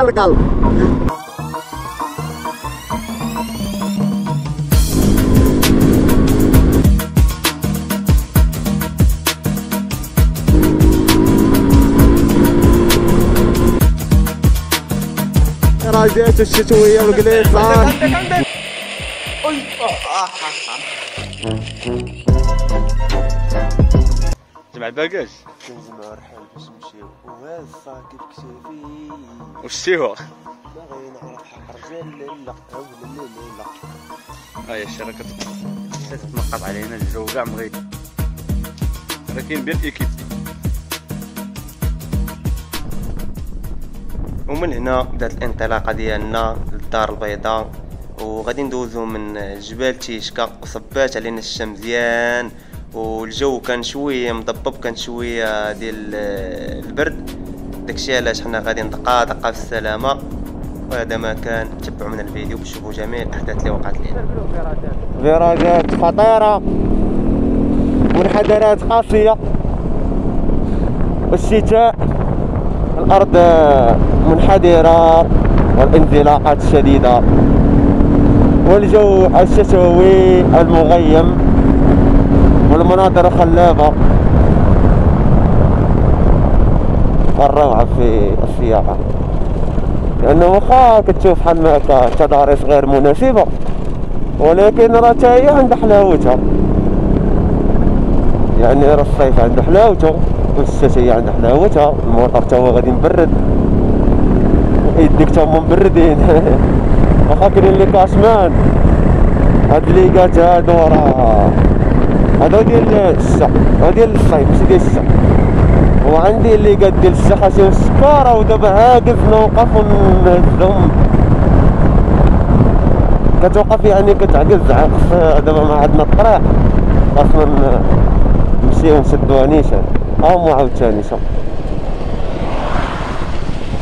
القلب راجعت الشتوية والقليصة. جمع الباقاج كنجمعو رحال باش نمشيو وهذا الصاكب كتافي واش سيوا باغي نعرف حق رجال لا اولا لا هاي الشركة تتنقط علينا الجو كاع مغيب، ولكن بيان ايكيب. ومن هنا بدات الانطلاقه ديالنا للدار البيضاء، وغادي ندوزو من جبال تيشكا وصبات علينا الشمس مزيان، والجو كان شويه مضبب، كان شويه ديال البرد، داكشي علاش حنا غادي دقه في السلامه. وهذا ما كان، تبعوا من الفيديو باش تشوفوا جميع الاحداث اللي وقعت لنا. فيراجات خطيره، منحدرات قاسيه، والشتاء الارض منحدره والانزلاقات شديده، والجو الشتوي المغيم والمناظر خلابه. الروعه في السياحه، لانه واخا كتشوف بحال هكا تضاريس غير مناسبه، ولكن راه حتى هي عندها حلاوتها. يعني راه الصيف عنده حلاوته والشتاء هي عندها حلاوتها. الموطر تا هو غادي مبرد، يديك تا هما مبردين. واخا كاينين لي كاشمان، هاد ليكات هادو راه هادو ديال الشتا، هادو ديال الصيف ماشي ديال الشتا. وعندي الليكات ديال الشتا خاصهم السكارة، ودابا عاكز نوقف ونهزهم. كتوقف يعني كتعكز عكس دابا ما عندنا الطريق، خاصنا نمشيو نسدوها نيشان. هاهما عاوتاني شوف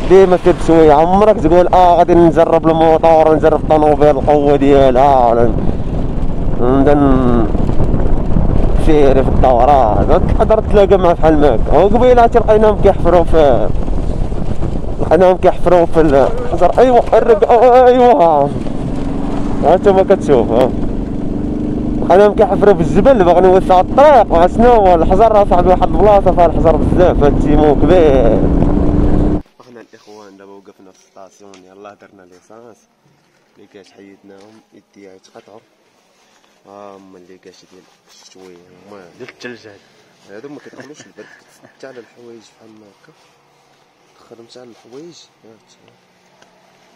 ديما كد شويه، عمرك تقول غادي نجرب الموطور ونجرب الطوموبيل القوه ديالها ولا نبدا نسيري في الدورات. تقدر تلاقى مع بحال هكا. وقبيله تلقيناهم كيحفروا في الحجر. ايوا ايوا هانتوما كتشوف، لقيناهم كيحفروا في الجبل باغي نوسعوا الطريق. وشنو هو الحجر؟ راه صاحبي واحد البلاصه فيها الحجر بزاف، هاد التيمو كبير. احنا الاخوان دابا وقفنا في السطاسيون، يلاه درنا ليسانس، اللي كاش حيدناهم يديها يتقطعوا. هما اللي كاش ديال الشتويه، هما ديال الثلج هادو ما كيدخلوش البرد. حتى على الحوايج بحال هكا دخلهم حتى على الحوايج،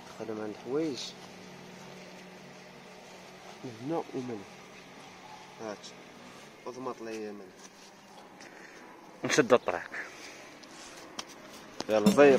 دخلهم على الحوايج هنا ومن هات وضمط ليا من ونشد الطريق. يلا زير.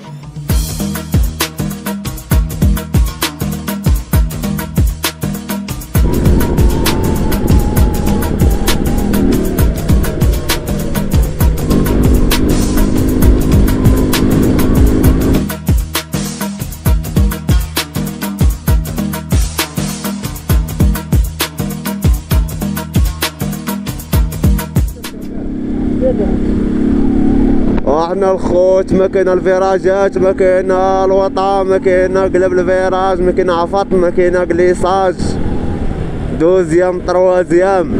وحنا الخوت ما كاين الفيراجات، ما كاين الوطا، ما كاين قلب الفيراج، ما كاين عفط، ما كاين كليساج، دوزيام طروازيام،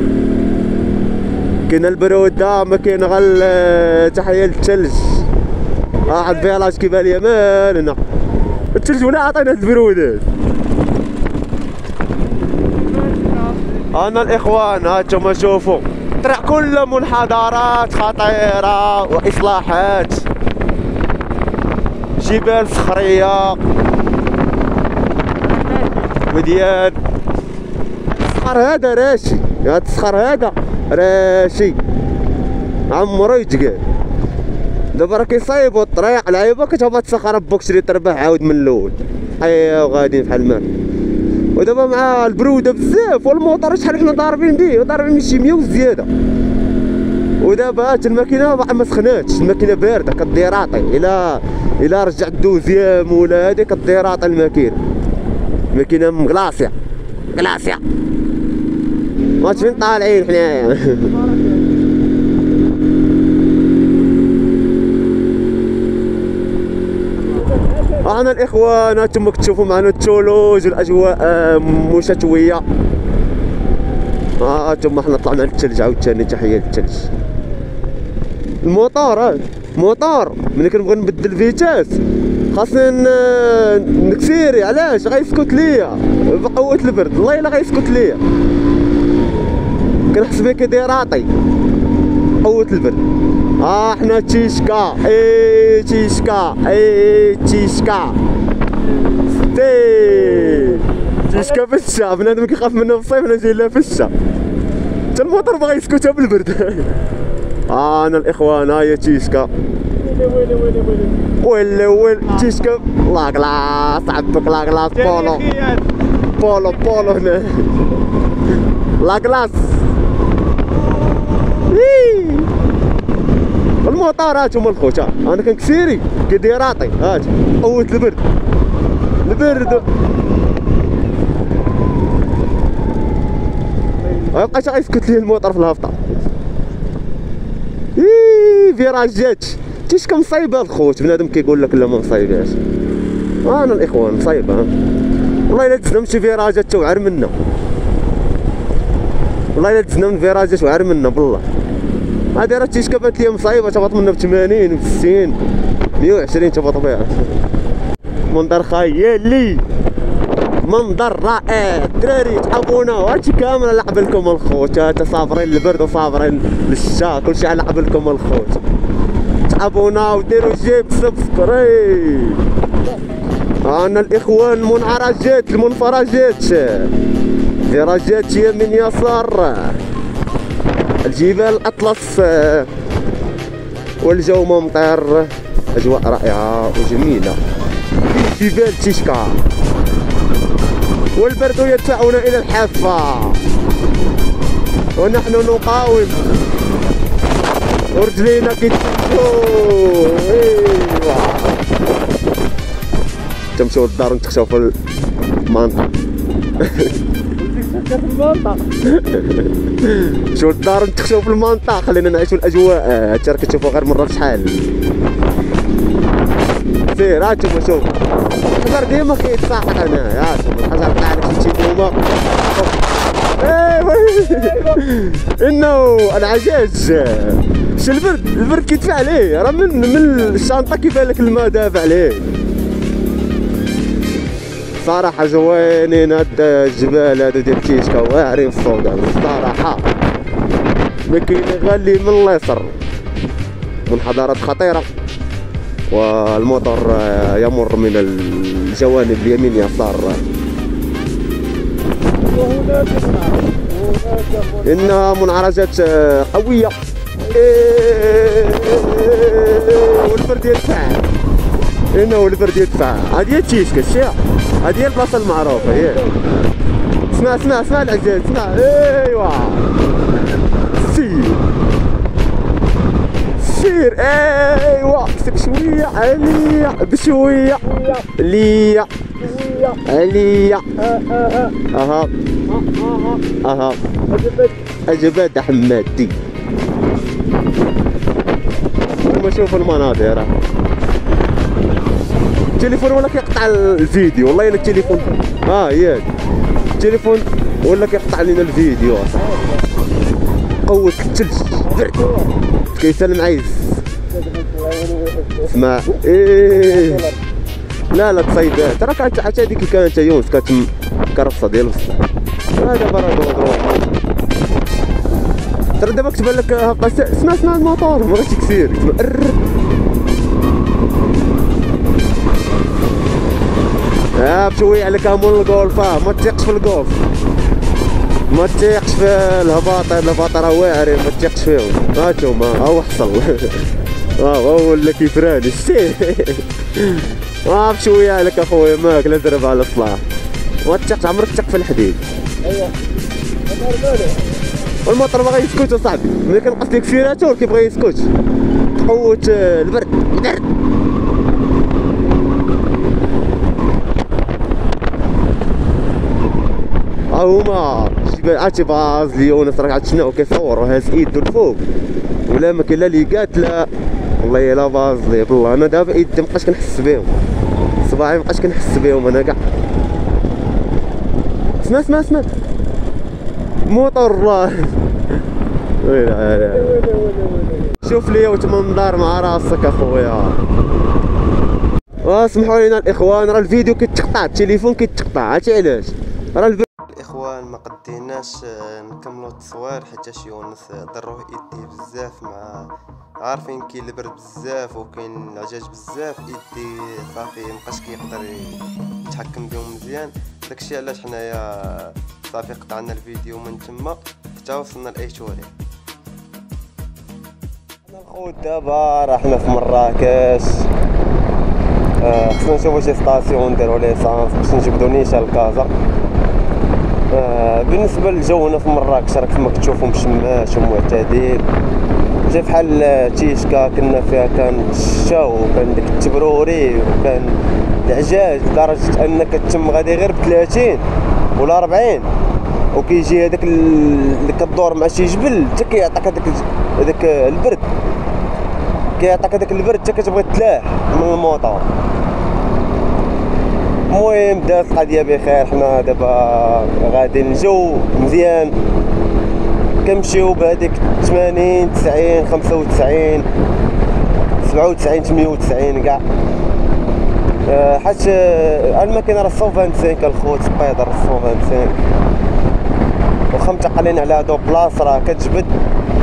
كاين البروده، ما كاين غير تحيه للثلج. واحد الفيراج كيبان ليا مال هنا الثلج ولا عطينا البرودات. انا الاخوان هانتوما شوفوا الطريق كله منحدرات خطيره واصلاحات، جبال صخريه وديان. الصخر هذا راشي، هاد الصخر هذا راشي عمرو يتقال. دابا راه كيصايبوا الطريق العيبه، كتهبط صخره بوك شري تربح عاود من الاول. حيا وغاديين بحال ما. ودابا مع البروده بزاف والموطور شحال حنا ضاربين به، ضاربين شي 100 وزياده. ودابا هات الماكينه باقا ما سخناتش، الماكينه بارده كديراطي. الا رجعت دوزيام ولا هادي كديراطي الماكينه مغلاصيه. ماتش فين طالعين حنايا. انا الاخوان هانتوما كتشوفوا معنا الثلوج والاجواء مشتويه. هانتوما حنا طلعنا للثلج عاوتاني، تحيه للثلج. الموطور ملي كنبغي نبدل فيتاس خاصني نكسيري. علاش؟ غيسكت ليا بقوة البرد، والله الا غيسكت ليا، كنحس بيه كيديراطي قوة البرد. حنا تيشكا تيشكا تيشكا تيشكا في الشتا. بنادم كيخاف منها في الصيف، انا جاي لها في الشتا. حتى الموطور بغا يسكتها بالبرد. انا الاخوان هاهي تيشكا. ويلي تيشكا لا كلاس عبك لا كلاس بولو هنا لا كلاس. الموطور هاتوما الخوت، انا كنكسيري كيديراطي. هات قوة البرد ميبقاش غيسكت ليه الموطور في الهبطة. فيراجات تيشكا مصايبة الخوت. بنادم كيقول لك لا ما مصايباش. انا الاخوان مصايبة والله. الا دزنا من شي فيراجات توعر منا، والله الا دزنا من فيراجات وعر منا بالله. هادي راه تيشكا بانت ليا مصايبة، تهبط منا ب 80 و 60 120 تهبط بها. منظر خيالي، منظر رائع. الدراري تحبونا وهادشي كامل لعب لكم الخوت. هاتا صابرين للبرد وصابرين للشتا، كلشي على لعب لكم الخوت. تحبونا وديروا جيب سبسكرايب. انا الاخوان المنفرجات فيراجات يمين يسار، الجبال الاطلس والجو ممطر، اجواء رائعه وجميله في جبال تيشكا، والبرد يدفعنا الى الحافه ونحن نقاوم ورجلينا كيتشدوا. ايوا تمشيو للدار ونتخشاو في المنطقه. شو الدار نتخشاو في المنطقه، خلينا نعيشوا الاجواء. هادشي راه كتشوفوا غير مره بشحال. سير هانتوما شوف الحجر ديما كيتصاحب هنايا. هانتوما الحجر طلع لك شي تيمومه. ايوا انه العجاج شي البرد كيدفع عليه، راه من الشنطه كيبان لك الماء دافع عليه. صراحه زوينين هاد الجبال هادو ديال تيشكا، واعرين في الصودا الصراحه. ما كاين غير اللي من اليسر، منحدرات خطيره، والمطر يمر من الجوانب اليمين يسار. انها منعرجات قويه. والبرد يدفع، انه البرد يدفع. هذه هي تيشكا، شتيها هذه هي البلاصه المعروفه. هي اسمع العزيز، اسمع. ايوا سير ايوا بشويه عليا بشويه ليا عليا. اها اجبد حمادي. ثم شوف المناظر. التليفون ولا كيقطع الفيديو، والله الا التليفون ياك التليفون ولا كيقطع لنا الفيديو. قوة الثلج برد كيسلم عايز. اسمع لا تصيدات، راه كانت حتى هذيك كانت يونس كانت كرفصه ديال الصح. هذا برا ترى دابا كتبان لك هبطه. اسمع الموطور ما غاديش يكسير. بشويه عليك هامون الجولف. ما تثيقش في الجولف، ما تثيقش في الهباط راه واعرين، ما تثيقش فيهم. هانتوما هو حصل. هو ولا كيفراني شتي. بشويه عليك اخويا، ماك لا تضرب على الصلاح. ما تثيقش، عمرك تثق في الحديد. ايوا والمطر ما غيسكت اصاحبي. ملي كنقص لك فيراتور كيبغي يسكت. قوة البرد هما عرفتي باز ليونس راه عاد شنو كيصور وهاز ايدو الفوق ولا ما كاين لا ليقات لا والله الا باز لي بالله. انا دابا ايدي مابقاش كنحس بهم، صباعي مابقاش كنحس بهم انا كاع. اسمع موطور الله. شوف لي واش منظر مع راسك اخويا. اسمحوا لينا الاخوان، راه الفيديو كيتقطع، التليفون كيتقطع، عرفتي علاش؟ راه الاخوان ما قديناش نكملوا التصوير حيت يونس ضروه ايديه بزاف، مع عارفين كاين البرد بزاف وكاين العجاج بزاف، ايديه صافي مابقاش كيقدر يتحكم بهم مزيان. داكشي علاش حنايا صافي قطعنا الفيديو من تما حتى وصلنا لايتوري. الخوت دابا راه حنا في مراكش، خصنا نشوفو شي ستاسيون نديرو ليسانس باش نجبدو نيشان لكازا. بالنسبه للجو هنا في مراكش راه كما كتشوفوا مشماش ومعتدل، جا بحال تيشكا كنا فيها كان الشتا وكان داك التبروري وكان العجاج لدرجه انك تتم غادي غير ب30 ولا 40 وكيجي هذاك كدور مع شي جبل حتى كيعطيك هذاك البرد، كيعطيك هذاك البرد حتى كتبغي تلاح من الموطور. المهم دازت القضيه بخير، حنا دابا غادي الجو مزيان كنمشيو بهذيك 80 90 95 97 98 كاع، حيت الماكينه راه 125 الخوت سبايدر 125 واخا متقلين على هادو بلاص راه كتجبد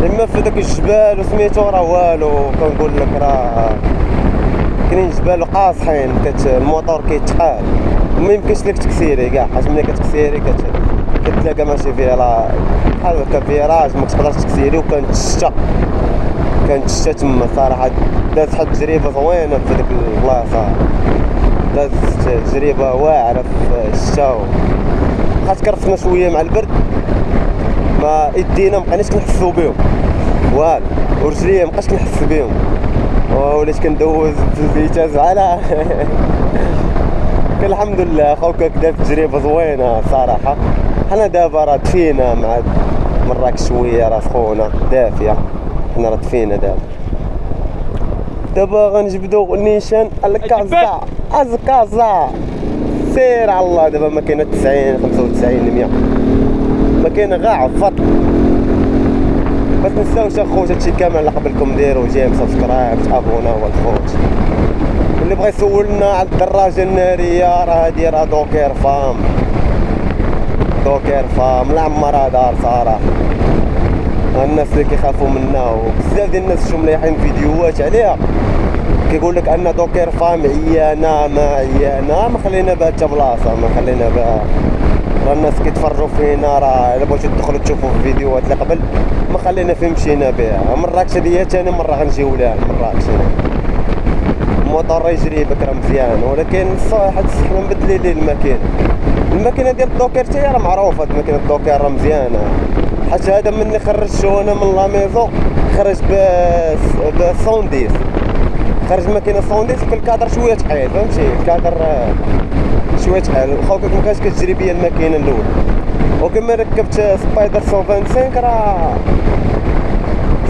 اما في داك الجبال وسميتو راه والو. كنقول لك راه كاينين جبال قاصحين الموطور كيتقال وما يمكنش لك تكسيري كاع، حيت ملي كتكسيري كتلاقى ماشي فيها بحال هكا فيراج ما تقدرش تكسيري. وكانت الشتا تما صراحه دازت واحد التجربه زوينه في ديك البلاصه، دازت تجربه واعره في الشتا. بقات كرفنا شويه مع البرد، ما ايدينا مبقيناش كنحسو بهم والو، ورجليا مبقاش كنحس بهم، وليت كندوز في الفيتاز على الحمد لله خوك دار تجربه زوينه صراحه. حنا دابا راه دفينا مع مراكش شويه راه سخونه دافيه، حنا راه دفينا دابا غنجبدو النيشان على كازا سير على الله. دابا ما كاينه 90 95 100 ما كاينه غا عفط. ما تنساوش اخوت هادشي كامل اللي قبلكم ديروا جيم سبسكرايب تابونا هو الخوت. اللي بغى يسولنا على الدراجه الناريه راه هادي راه دوكير فام لا عمرها دار صراحه. الناس اللي كيخافوا منها وبزاف ديال الناس شفتهم مليحين فيديوهات عليها كيقول لك ان دوكير فام عيانه ما خلينا بها حتى بلاصه، ما خلينا بها. راه الناس كيتفرجوا فينا، راه الا بغيتو تدخلوا تشوفوا في الفيديوهات اللي قبل ما خلينا فين مشينا بها. مراكش هادي هي ثاني مره غنجيو لها مراكش. الموطور يجري بكره مزيان، ولكن حيت حنا مبدلين الماكينه ديال الدوكير حتى هي راه معروفه. ماكينه الدوكير راه مزيانه، حيت هذا مني خرجتو انا من لاميزون خرج ب 110 خرج ماكينه 110 في الكادر شويه ثقيل فهمتي، الكادر شويه ثقيل. خوك ما كانش كتجري بيا الماكينه الاولى، وكما ركبت سبايدر 125 راه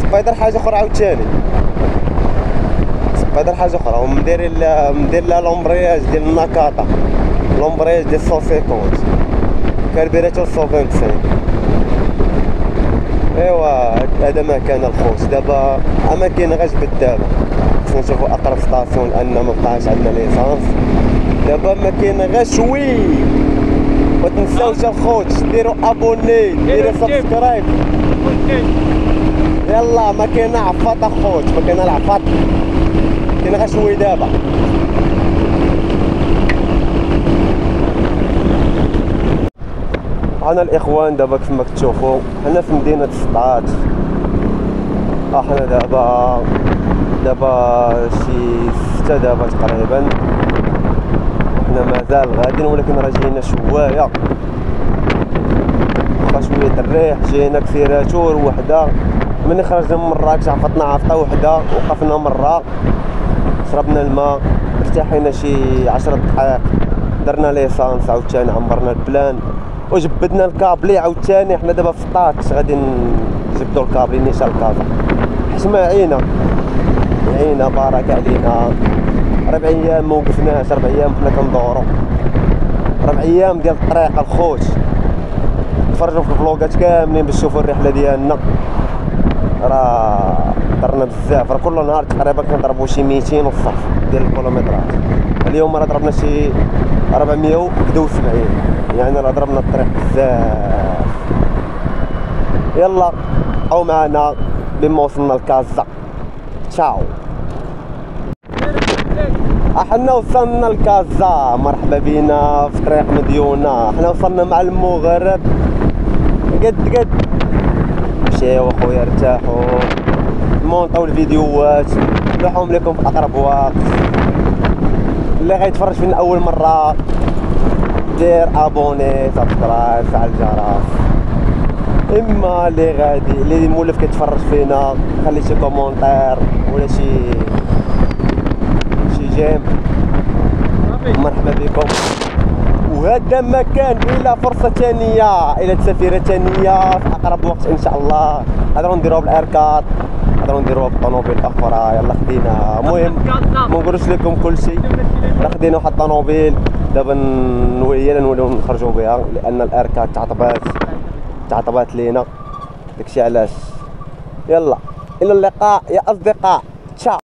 سبايدر حاجه اخرى عاوتاني، سبايدر حاجه اخرى. ومدير لها لومبرياج ديال النكاطه، لومبرياج ديال 150 كاربيراتور 125. ايوا هذا ما كان الخوت. دابا اماكن غجبد دابا خصنا نشوفو اقرب ستاسيون لان ما بقاش عندنا ليسانس. دابا ما كاين غير شوي. ما تنساوش الخوت ديروا ابوني ديروا سبسكرايب. يلا ما كاين عفاط اخوت، ما كاين العفاط، كاين غير شوي دابا. حنا الاخوان دابا كما كتشوفوا حنا في مدينه سطات. حنا دابا شي 6 دابا تقريبا، حنا مازال غاديين ولكن راه جينا شويه واخا شويه الريح. جينا كسيراتور وحده، ملي خرجنا من مراكش عفطنا عفطه وحده، وقفنا مره شربنا الماء ارتاحينا شي 10 دقائق، درنا ليسانس عاوتاني عمرنا البلان وجبدنا الكابلي عاوتاني. حنا دابا في الطاتش غادي نجبدو الكابلي نيشان الكازا. حشمه عينا بارك علينا. 4 ايام ما وقفناش، 4 ايام حنا كندورو، 4 ايام ديال الطريق الخوت. تفرجوا في الفلوقات كاملين باش تشوفوا الرحله ديالنا. راه درنا بزاف، راه كل نهار تقريبا كنضربوا شي 200 والصرف ديال الكيلومترات. اليوم راه ضربنا شي 470، يعني راه ضربنا الطريق بزاف. يلا بقاو معنا لما وصلنا لكازا. تشاو. احنا وصلنا لكازا، مرحبا بينا في طريق مديونة. احنا وصلنا مع المغرب قد مشاو اخويا ارتاحوا، نمونطاو الفيديوهات نلوحهم لكم في اقرب وقت. اللي غيتفرج فينا اول مرة دير ابوني سبسكرايب فعل الجرس. اما اللي مولف كيتفرج فينا خلي شي كومونتير ولا شي جيم. مرحبا بكم. وهذا مكان الى فرصه ثانيه، الى تسافيره ثانيه في اقرب وقت ان شاء الله. نقدروا نديروها بالاركاد، نقدروا نديروها بالطوموبيل اخرى. يلا خدينا. المهم ما نقولوش لكم كل شيء، راه خدينا واحد الطوموبيل دابا نوليو نخرجوا بها لان الاركاد تعطبات لينا، داكشي علاش. يلا الى اللقاء يا اصدقاء. تشاو.